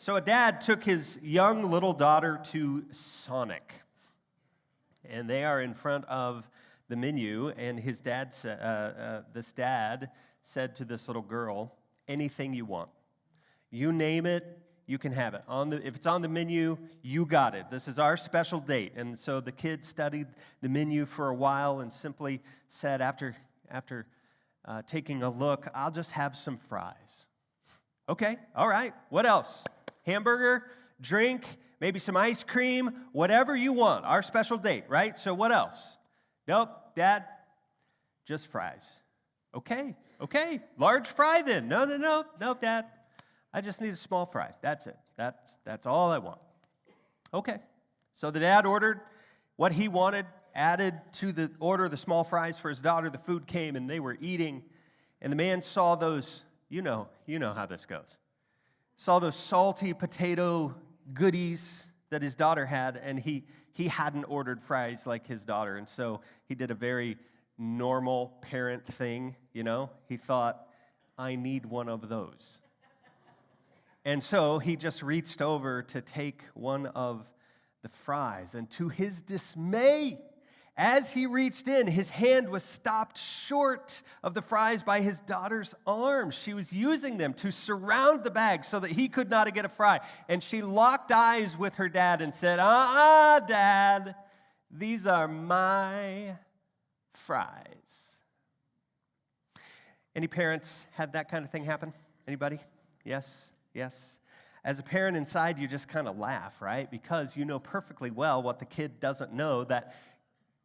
So a dad took his young little daughter to Sonic, and they are in front of the menu, and his dad, this dad said to this little girl, anything you want. You name it, you can have it. If it's on the menu, you got it. This is our special date. And so the kid studied the menu for a while and simply said, after taking a look, I'll just have some fries. Okay, all right, what else? Hamburger, drink, maybe some ice cream, whatever you want. Our special date, right? So what else? Nope, Dad, just fries. Okay, large fry then. No, Dad, I just need a small fry. That's it. That's all I want. Okay, so the dad ordered what he wanted, added to the order the small fries for his daughter. The food came, and they were eating, and the man saw those, you know how this goes. Saw those salty potato goodies that his daughter had, and he hadn't ordered fries like his daughter, and so he did a very normal parent thing, He thought, I need one of those. And so he just reached over to take one of the fries, and to his dismay, as he reached in, his hand was stopped short of the fries by his daughter's arms. She was using them to surround the bag so that he could not get a fry. And she locked eyes with her dad and said, Dad, these are my fries. Any parents had that kind of thing happen? Anybody? Yes. As a parent inside, you just kind of laugh, right? Because you know perfectly well what the kid doesn't know, that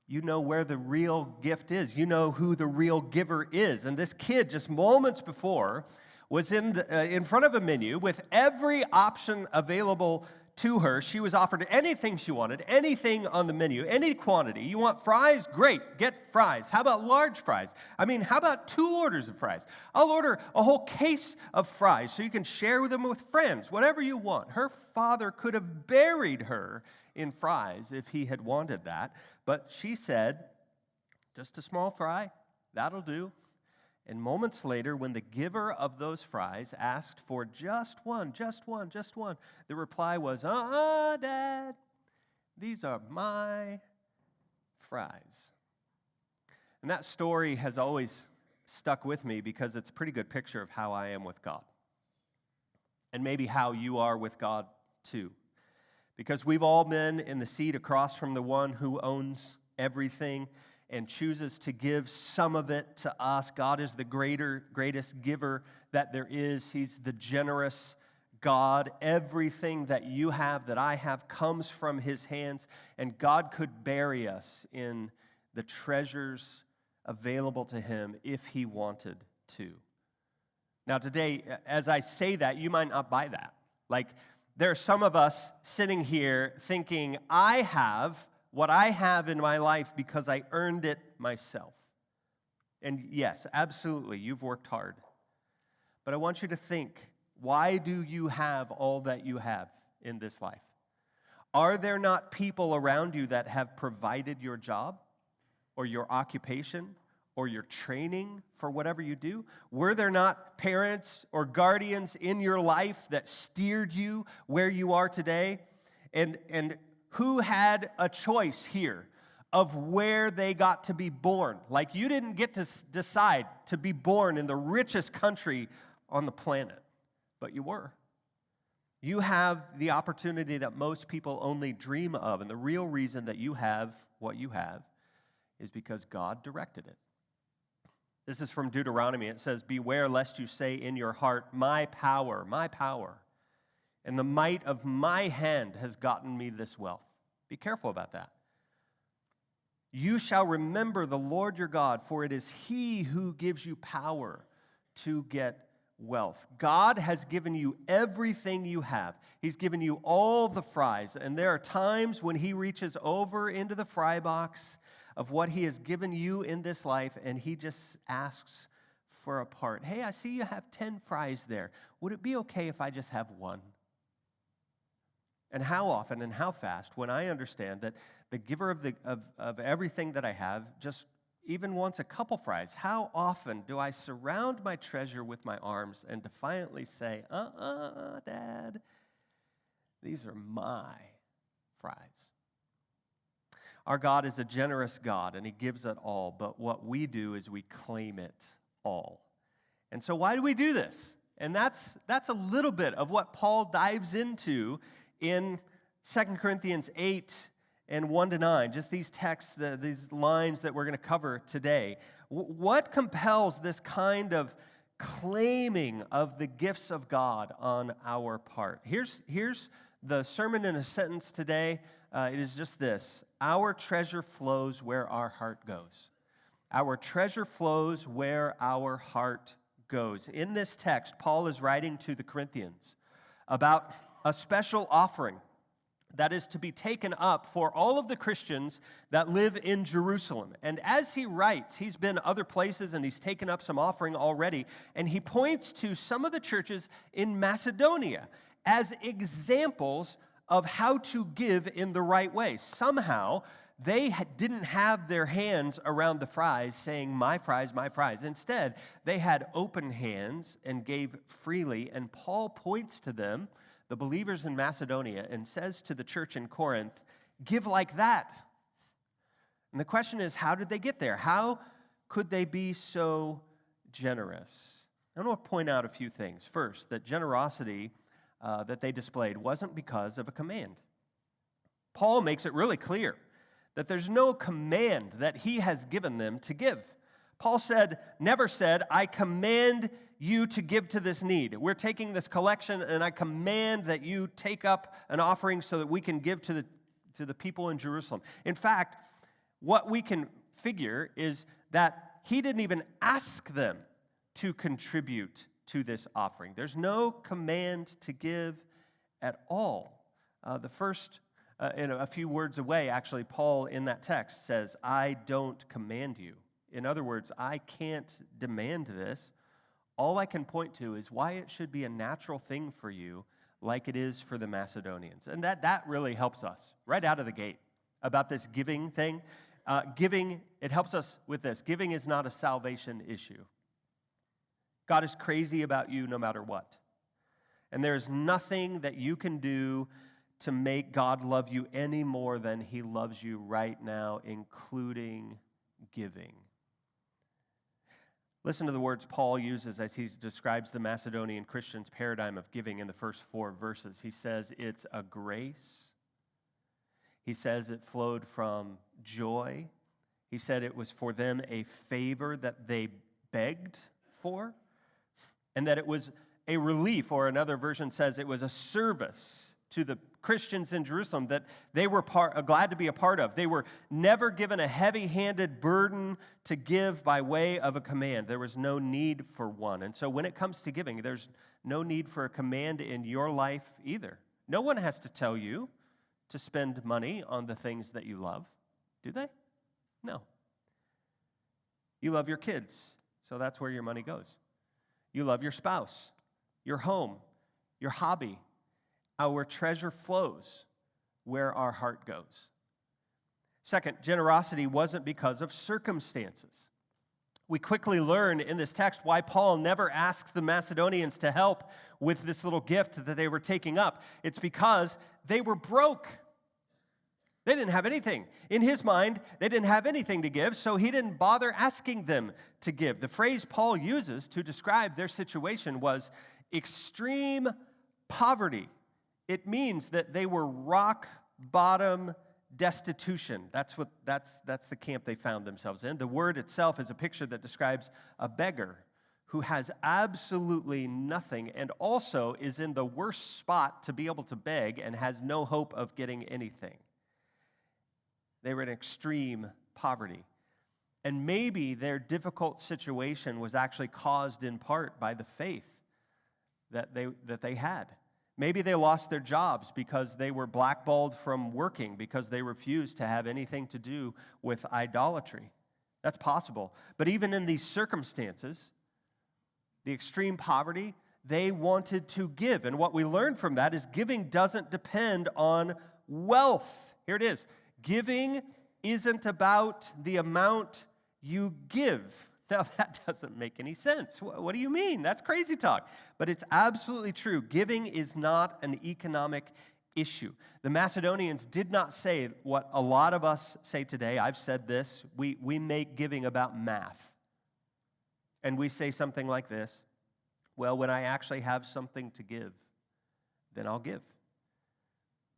you know where the real gift is. You know who the real giver is. And this kid, just moments before, was in front of a menu with every option available to her. She was offered anything she wanted, anything on the menu, any quantity. You want fries? Great, get fries. How about large fries? How about 2 orders of fries? I'll order a whole case of fries so you can share them with friends, whatever you want. Her father could have buried her in fries if he had wanted that, but she said, just a small fry, that'll do. And moments later, when the giver of those fries asked for just one, the reply was, Dad, these are my fries. And that story has always stuck with me because it's a pretty good picture of how I am with God. And maybe how you are with God too. Because we've all been in the seat across from the one who owns everything and chooses to give some of it to us. God is the greatest giver that there is. He's the generous God. Everything that you have, that I have, comes from His hands, and God could bury us in the treasures available to Him if He wanted to. Now today, as I say that, you might not buy that. Like, there are some of us sitting here thinking, I have what I have in my life because I earned it myself. And yes, absolutely, you've worked hard. But I want you to think, why do you have all that you have in this life? Are there not people around you that have provided your job or your occupation or your training for whatever you do? Were there not parents or guardians in your life that steered you where you are today? And who had a choice here of where they got to be born? Like, you didn't get to decide to be born in the richest country on the planet, but you were. You have the opportunity that most people only dream of, and the real reason that you have what you have is because God directed it. This is from Deuteronomy. It says, beware lest you say in your heart, my power, and the might of my hand has gotten me this wealth. Be careful about that. You shall remember the Lord your God, for it is He who gives you power to get wealth. God has given you everything you have. He's given you all the fries, and there are times when He reaches over into the fry box of what He has given you in this life, and He just asks for a part. Hey, I see you have 10 fries there. Would it be okay if I just have one? And how often and how fast, when I understand that the giver of everything that I have just even wants a couple fries, how often do I surround my treasure with my arms and defiantly say, Dad, These are my fries. Our God is a generous God, and he gives it all, but what we do is we claim it all. And so why do we do this? And that's a little bit of what Paul dives into in 2 Corinthians 8 and 1-9, just these texts, these lines that we're going to cover today. What compels this kind of claiming of the gifts of God on our part? Here's the sermon in a sentence today. It is just this: our treasure flows where our heart goes. Our treasure flows where our heart goes. In this text, Paul is writing to the Corinthians about a special offering that is to be taken up for all of the Christians that live in Jerusalem. And as he writes, he's been other places and he's taken up some offering already, and he points to some of the churches in Macedonia as examples of how to give in the right way. Somehow, they didn't have their hands around the fries saying, my fries, my fries. Instead, they had open hands and gave freely, and Paul points to them, the believers in Macedonia, and says to the church in Corinth, give like that. And the question is, how did they get there? How could they be so generous? I want to point out a few things. First, that generosity that they displayed wasn't because of a command. Paul makes it really clear that there's no command that he has given them to give. Paul never said, I command you to give to this need. We're taking this collection, and I command that you take up an offering so that we can give to the people in Jerusalem. In fact, what we can figure is that he didn't even ask them to contribute to this offering. There's no command to give at all. The first, in a few words away, actually, Paul in that text says, I don't command you. In other words, I can't demand this. All I can point to is why it should be a natural thing for you like it is for the Macedonians. And that really helps us right out of the gate about this giving thing. Giving, it helps us with this. Giving is not a salvation issue. God is crazy about you no matter what. And there's nothing that you can do to make God love you any more than he loves you right now, including giving. Listen to the words Paul uses as he describes the Macedonian Christians' paradigm of giving in the first 4 verses. He says it's a grace. He says it flowed from joy. He said it was for them a favor that they begged for, and that it was a relief, or another version says it was a service to the Christians in Jerusalem that they were glad to be a part of. They were never given a heavy-handed burden to give by way of a command. There was no need for one. And so when it comes to giving, there's no need for a command in your life either. No one has to tell you to spend money on the things that you love, do they? No. You love your kids, so that's where your money goes. You love your spouse, your home, your hobby. Our treasure flows where our heart goes. Second, generosity wasn't because of circumstances. We quickly learn in this text why Paul never asked the Macedonians to help with this little gift that they were taking up. It's because they were broke. They didn't have anything. In his mind, they didn't have anything to give, so he didn't bother asking them to give. The phrase Paul uses to describe their situation was extreme poverty. It means that they were rock bottom destitution. That's the camp they found themselves in. The word itself is a picture that describes a beggar who has absolutely nothing and also is in the worst spot to be able to beg and has no hope of getting anything. They were in extreme poverty. And maybe their difficult situation was actually caused in part by the faith that they had. Maybe they lost their jobs because they were blackballed from working because they refused to have anything to do with idolatry. That's possible. But even in these circumstances, the extreme poverty, they wanted to give. And what we learn from that is giving doesn't depend on wealth. Here it is. Giving isn't about the amount you give. Now, that doesn't make any sense. What do you mean? That's crazy talk. But it's absolutely true. Giving is not an economic issue. The Macedonians did not say what a lot of us say today. I've said this. We make giving about math. And we say something like this: well, when I actually have something to give, then I'll give.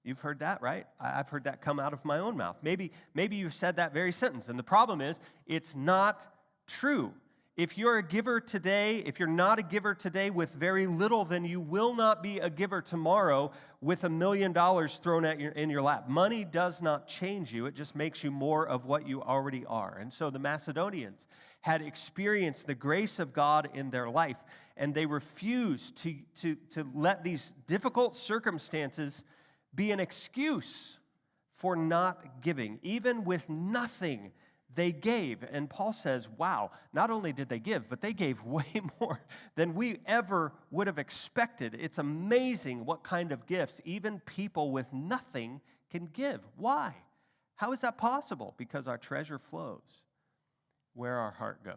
You've heard that, right? I've heard that come out of my own mouth. Maybe you've said that very sentence. And the problem is, it's not true. If you're a giver today, if you're not a giver today with very little, then you will not be a giver tomorrow with $1 million thrown in your lap. Money does not change you. It just makes you more of what you already are. And so the Macedonians had experienced the grace of God in their life, and they refused to let these difficult circumstances be an excuse for not giving. Even with nothing, they gave. And Paul says, wow, not only did they give, but they gave way more than we ever would have expected. It's amazing what kind of gifts even people with nothing can give. Why? How is that possible? Because our treasure flows where our heart goes.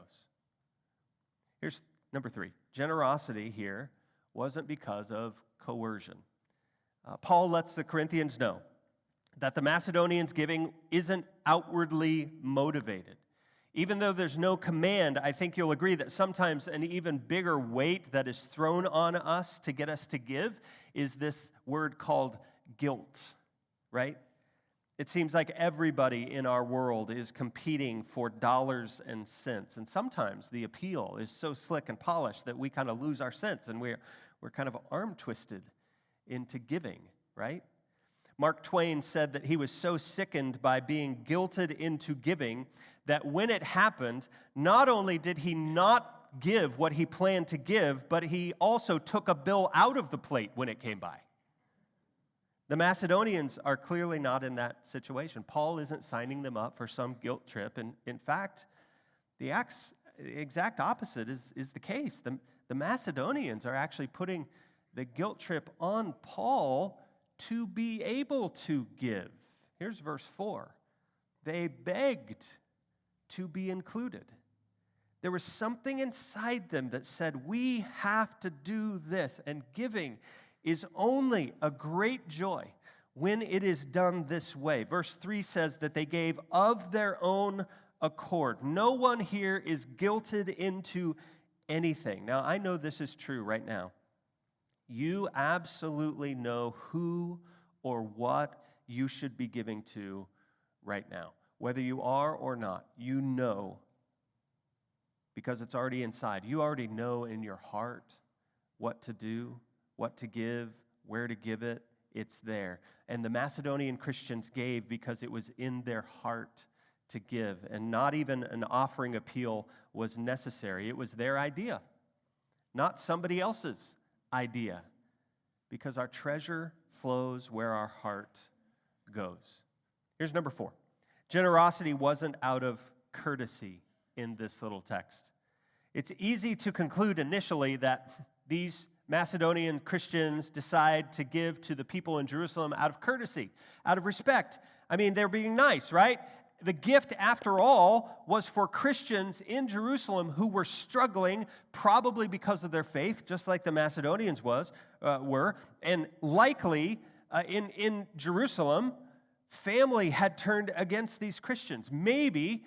Here's number 3. Generosity here wasn't because of coercion. Paul lets the Corinthians know that the Macedonians' giving isn't outwardly motivated. Even though there's no command, I think you'll agree that sometimes an even bigger weight that is thrown on us to get us to give is this word called guilt, right? It seems like everybody in our world is competing for dollars and cents, and sometimes the appeal is so slick and polished that we kind of lose our sense, and we're kind of arm-twisted into giving, right? Mark Twain said that he was so sickened by being guilted into giving that when it happened, not only did he not give what he planned to give, but he also took a bill out of the plate when it came by. The Macedonians are clearly not in that situation. Paul isn't signing them up for some guilt trip, and in fact, the exact opposite is the case. The Macedonians are actually putting the guilt trip on Paul to be able to give. Here's verse 4. They begged to be included. There was something inside them that said, we have to do this, and giving is only a great joy when it is done this way. Verse 3 says that they gave of their own accord. No one here is guilted into anything. Now, I know this is true right now. You absolutely know who or what you should be giving to right now. Whether you are or not, you know, because it's already inside. You already know in your heart what to do, what to give, where to give it. It's there. And the Macedonian Christians gave because it was in their heart to give, and not even an offering appeal was necessary. It was their idea, not somebody else's idea, because our treasure flows where our heart goes. Here's number 4. Generosity wasn't out of courtesy in this little text. It's easy to conclude initially that these Macedonian Christians decide to give to the people in Jerusalem out of courtesy, out of respect. I mean, they're being nice, right? The gift, after all, was for Christians in Jerusalem who were struggling, probably because of their faith, just like the Macedonians were. And likely, in Jerusalem, family had turned against these Christians. Maybe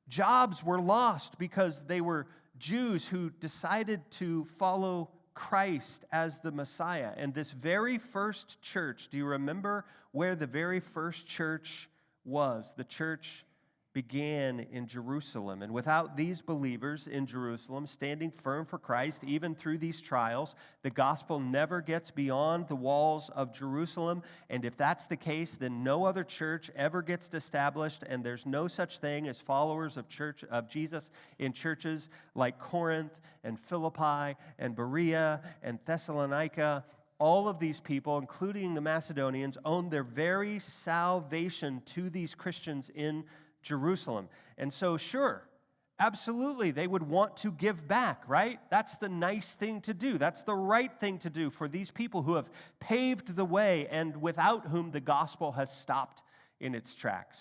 jobs were lost because they were Jews who decided to follow Christ as the Messiah. And this very first church, do you remember where the very first church was? The church began in Jerusalem. And without these believers in Jerusalem standing firm for Christ, even through these trials, the gospel never gets beyond the walls of Jerusalem. And if that's the case, then no other church ever gets established, and there's no such thing as followers of Jesus in churches like Corinth and Philippi and Berea and Thessalonica. All of these people, including the Macedonians, owed their very salvation to these Christians in Jerusalem. And so, sure, absolutely, they would want to give back, right? That's the nice thing to do. That's the right thing to do for these people who have paved the way and without whom the gospel has stopped in its tracks.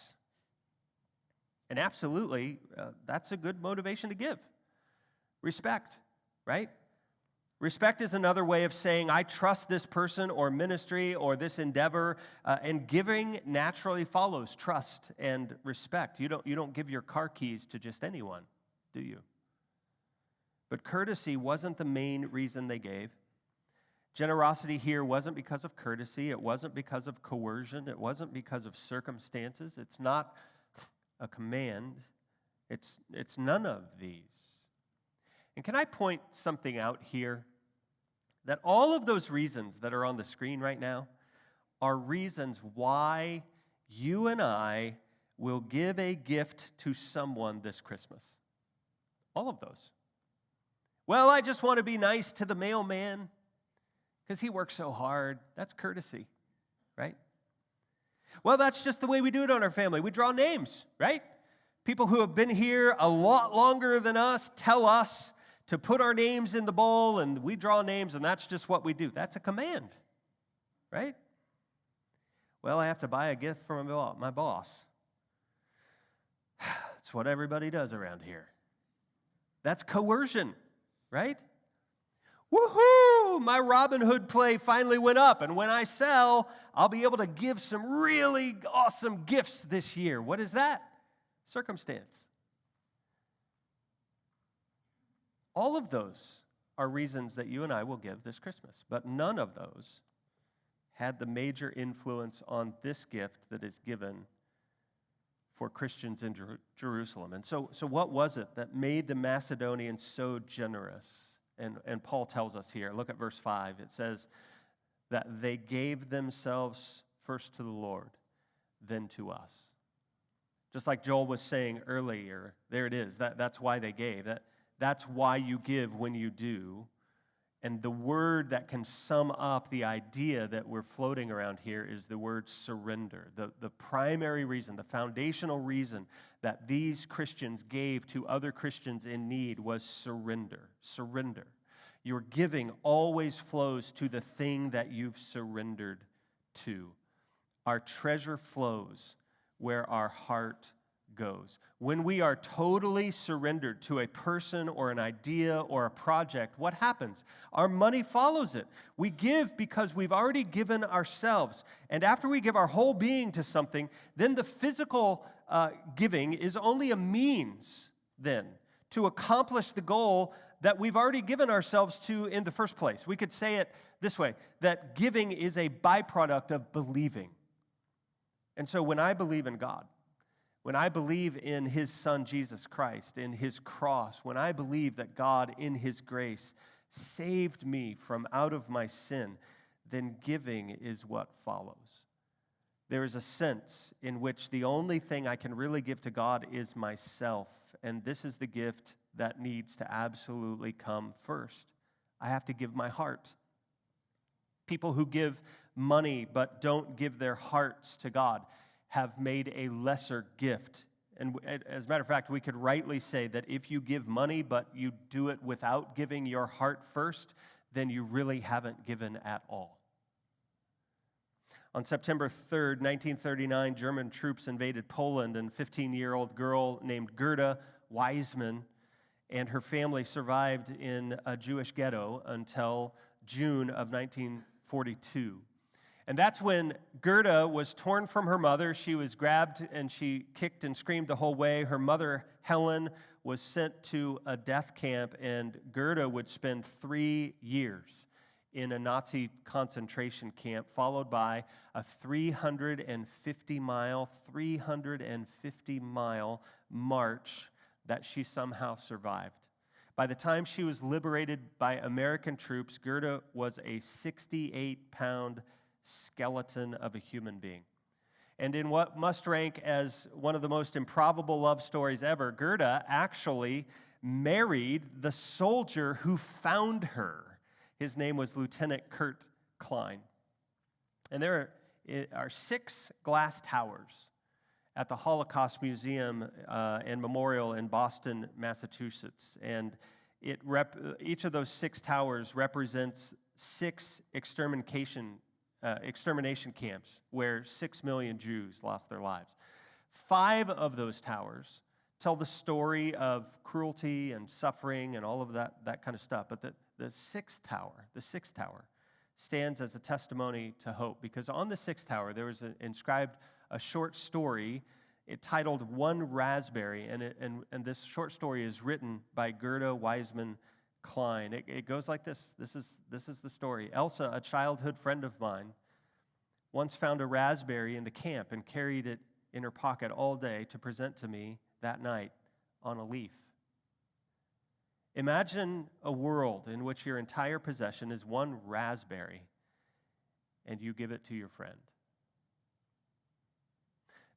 And absolutely, that's a good motivation to give. Respect, right? Respect is another way of saying, I trust this person or ministry or this endeavor, and giving naturally follows trust and respect. You don't give your car keys to just anyone, do you? But courtesy wasn't the main reason they gave. Generosity here wasn't because of courtesy. It wasn't because of coercion. It wasn't because of circumstances. It's not a command. It's none of these. And can I point something out here? That all of those reasons that are on the screen right now are reasons why you and I will give a gift to someone this Christmas. All of those. Well, I just want to be nice to the mailman because he works so hard. That's courtesy, right? Well, that's just the way we do it on our family. We draw names, right? People who have been here a lot longer than us tell us to put our names in the bowl, and we draw names, and that's just what we do. That's a command, right? Well, I have to buy a gift from my boss. That's what everybody does around here. That's coercion, right? Woohoo! My Robin Hood play finally went up, and when I sell, I'll be able to give some really awesome gifts this year. What is that? Circumstance. All of those are reasons that you and I will give this Christmas, but none of those had the major influence on this gift that is given for Christians in Jerusalem. And so what was it that made the Macedonians so generous? And Paul tells us here, look at verse 5. It says that they gave themselves first to the Lord, then to us. Just like Joel was saying earlier, there it is. That's why they gave. That's why you give when you do. And the word that can sum up the idea that we're floating around here is the word surrender. The primary reason, the foundational reason that these Christians gave to other Christians in need was surrender. Surrender. Your giving always flows to the thing that you've surrendered to. Our treasure flows where our heart goes. When we are totally surrendered to a person or an idea or a project, what happens? Our money follows it. We give because we've already given ourselves. And after we give our whole being to something, then the physical giving is only a means then to accomplish the goal that we've already given ourselves to in the first place. We could say it this way, that giving is a byproduct of believing. And so when I believe in God, when I believe in His Son, Jesus Christ, in His cross, when I believe that God, in His grace, saved me from out of my sin, then giving is what follows. There is a sense in which the only thing I can really give to God is myself, and this is the gift that needs to absolutely come first. I have to give my heart. People who give money but don't give their hearts to God have made a lesser gift. And as a matter of fact, we could rightly say that if you give money but you do it without giving your heart first, then you really haven't given at all. On September 3rd, 1939, German troops invaded Poland, and a 15-year-old girl named Gerda Weisman and her family survived in a Jewish ghetto until June of 1942. And that's when Gerda was torn from her mother. She was grabbed and she kicked and screamed the whole way. Her mother, Helen, was sent to a death camp, and Gerda would spend 3 years in a Nazi concentration camp, followed by a 350-mile march that she somehow survived. By the time she was liberated by American troops, Gerda was a 68-pound skeleton of a human being. And in what must rank as one of the most improbable love stories ever, Gerda actually married the soldier who found her. His name was Lieutenant Kurt Klein. And there are 6 glass towers at the Holocaust Museum and Memorial in Boston, Massachusetts. And each of those 6 towers represents 6 extermination camps where 6 million Jews lost their lives. 5 of those towers tell the story of cruelty and suffering and all of that kind of stuff. But the sixth tower, stands as a testimony to hope, because on the sixth tower there was inscribed a short story titled "One Raspberry," and this short story is written by Gerda Weisman Klein. It goes like this. This is the story. Elsa, a childhood friend of mine, once found a raspberry in the camp and carried it in her pocket all day to present to me that night on a leaf. Imagine a world in which your entire possession is one raspberry and you give it to your friend.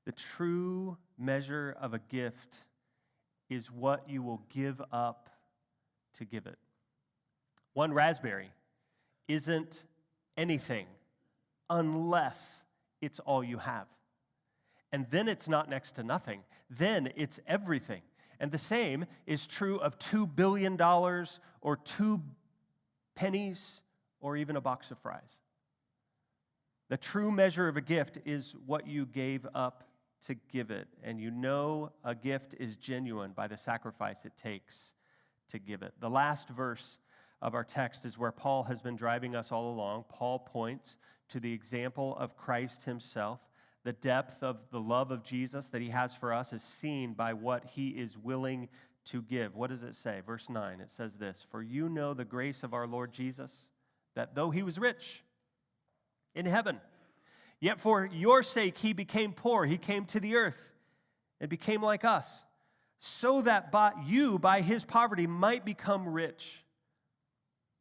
The true measure of a gift is what you will give up to give it. One raspberry isn't anything unless it's all you have. And then it's not next to nothing. Then it's everything. And the same is true of $2 billion or 2 pennies or even a box of fries. The true measure of a gift is what you gave up to give it. And you know a gift is genuine by the sacrifice it takes to give it. The last verse of our text is where Paul has been driving us all along. Paul points to the example of Christ himself. The depth of the love of Jesus that he has for us is seen by what he is willing to give. What does it say? Verse 9, it says this: "For you know the grace of our Lord Jesus, that though he was rich in heaven, yet for your sake he became poor. He came to the earth and became like us, so that by his poverty might become rich."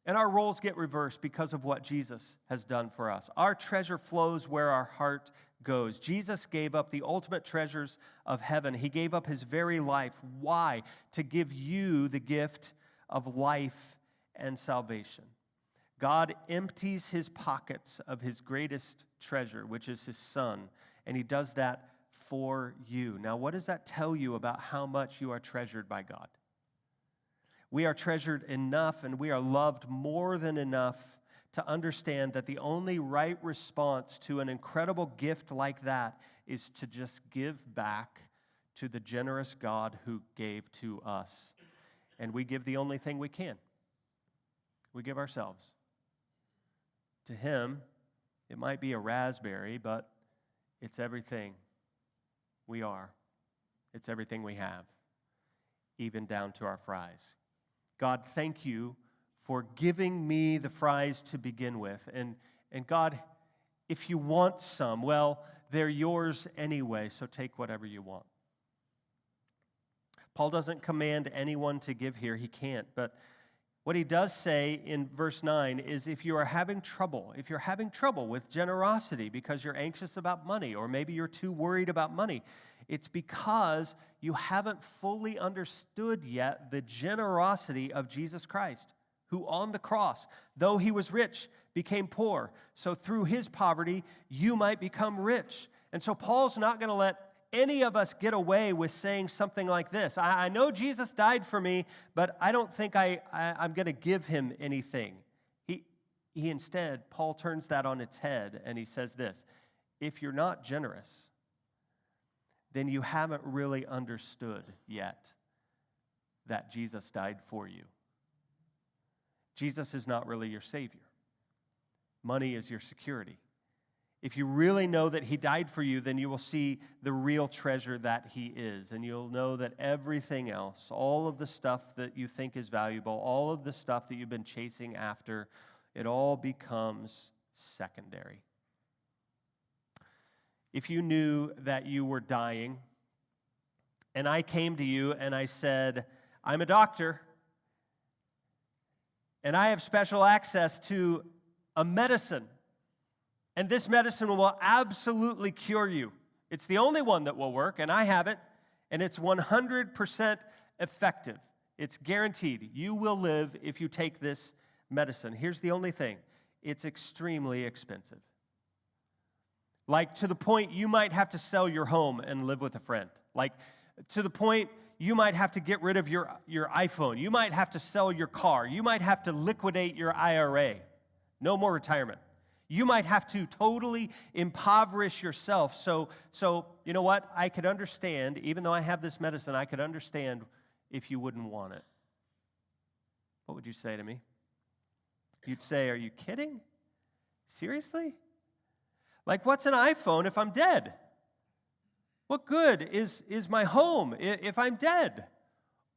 And our roles get reversed because of what Jesus has done for us. Our treasure flows where our heart goes. Jesus gave up the ultimate treasures of heaven. He gave up his very life. Why? To give you the gift of life and salvation. God empties his pockets of his greatest treasure, which is his Son, and he does that for you. Now, what does that tell you about how much you are treasured by God? We are treasured enough and we are loved more than enough to understand that the only right response to an incredible gift like that is to just give back to the generous God who gave to us. And we give the only thing we can. We give ourselves. To him, it might be a raspberry, but it's everything we are. It's everything we have, even down to our fries. God, thank you for giving me the fries to begin with. And God, if you want some, well, they're yours anyway, so take whatever you want. Paul doesn't command anyone to give here. He can't. But what he does say in verse 9 is if you're having trouble with generosity because you're anxious about money, or maybe you're too worried about money, it's because you haven't fully understood yet the generosity of Jesus Christ, who on the cross, though he was rich, became poor. So through his poverty, you might become rich. And so Paul's not going to let any of us get away with saying something like this: I know Jesus died for me, but I don't think I'm going to give him anything. He instead, Paul turns that on its head, and he says this: if you're not generous, then you haven't really understood yet that Jesus died for you. Jesus is not really your Savior. Money is your security. If you really know that he died for you, then you will see the real treasure that he is. And you'll know that everything else, all of the stuff that you think is valuable, all of the stuff that you've been chasing after, it all becomes secondary. If you knew that you were dying, and I came to you and I said, I'm a doctor, and I have special access to a medicine, and this medicine will absolutely cure you. It's the only one that will work, and I have it, and it's 100% effective. It's guaranteed. You will live if you take this medicine. Here's the only thing. It's extremely expensive. Like, to the point you might have to sell your home and live with a friend. Like, to the point you might have to get rid of your iPhone. You might have to sell your car. You might have to liquidate your IRA. No more retirement. You might have to totally impoverish yourself. So you know what? I could understand, even though I have this medicine, I could understand if you wouldn't want it. What would you say to me? You'd say, are you kidding? Seriously? Like, what's an iPhone if I'm dead? What good is my home if I'm dead?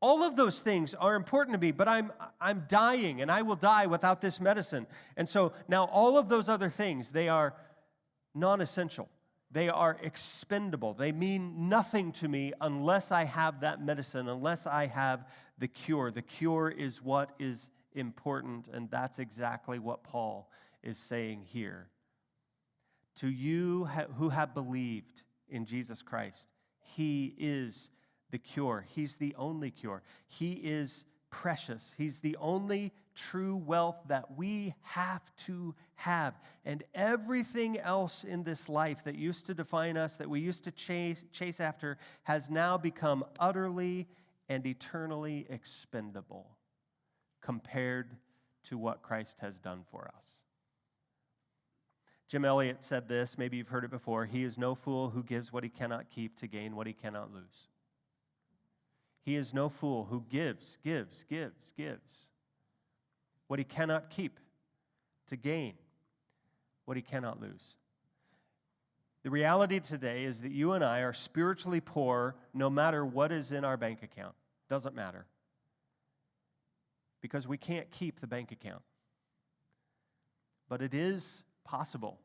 All of those things are important to me, but I'm dying, and I will die without this medicine. And so now all of those other things, they are non-essential. They are expendable. They mean nothing to me unless I have that medicine, unless I have the cure. The cure is what is important, and that's exactly what Paul is saying here. To you who have believed in Jesus Christ, He is the cure. He's the only cure. He is precious. He's the only true wealth that we have to have. And everything else in this life that used to define us, that we used to chase after, has now become utterly and eternally expendable compared to what Christ has done for us. Jim Elliot said this, maybe you've heard it before: he is no fool who gives what he cannot keep to gain what he cannot lose. He is no fool who gives what he cannot keep to gain what he cannot lose. The reality today is that you and I are spiritually poor no matter what is in our bank account. Doesn't matter. Because we can't keep the bank account. But it is possible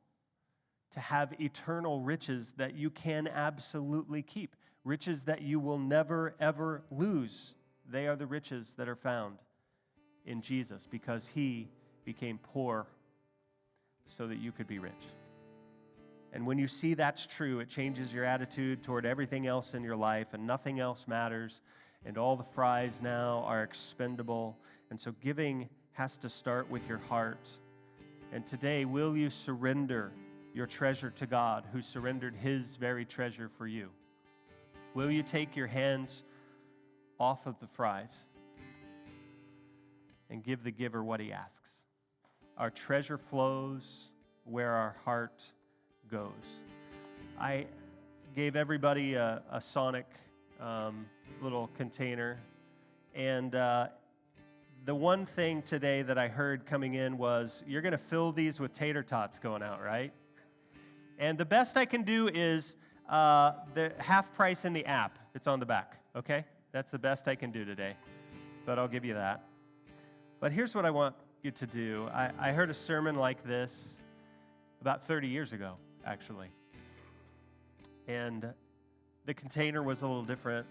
to have eternal riches that you can absolutely keep. Riches that you will never, ever lose. They are the riches that are found in Jesus, because He became poor so that you could be rich. And when you see that's true, it changes your attitude toward everything else in your life, and nothing else matters, and all the fries now are expendable. And so giving has to start with your heart. And today, will you surrender your treasure to God, who surrendered His very treasure for you? Will you take your hands off of the fries and give the giver what he asks? Our treasure flows where our heart goes. I gave everybody a Sonic little container, and the one thing today that I heard coming in was, you're going to fill these with tater tots going out, right? And the best I can do is the half price in the app. It's on the back, okay? That's the best I can do today, but I'll give you that. But here's what I want you to do. I heard a sermon like this about 30 years ago, actually. And the container was a little different.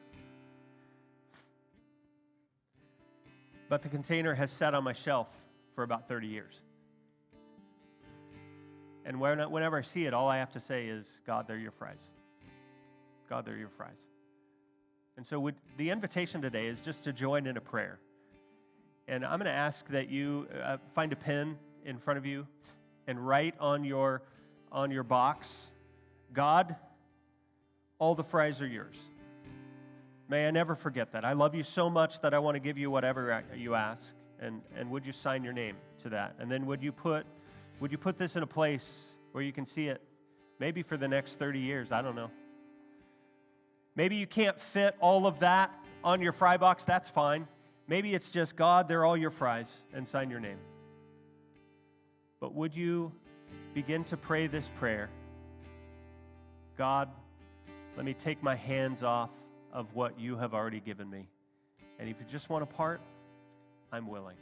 But the container has sat on my shelf for about 30 years. And whenever I see it, all I have to say is, God, they're your fries. God, they're your fries. And so the invitation today is just to join in a prayer. And I'm going to ask that you find a pen in front of you and write on your box, God, all the fries are yours. May I never forget that. I love you so much that I want to give you whatever you ask. And would you sign your name to that? And then would you put this in a place where you can see it? Maybe for the next 30 years, I don't know. Maybe you can't fit all of that on your fry box, that's fine. Maybe it's just, God, they're all your fries, and sign your name. But would you begin to pray this prayer? God, let me take my hands off of what you have already given me. And if you just want a part, I'm willing.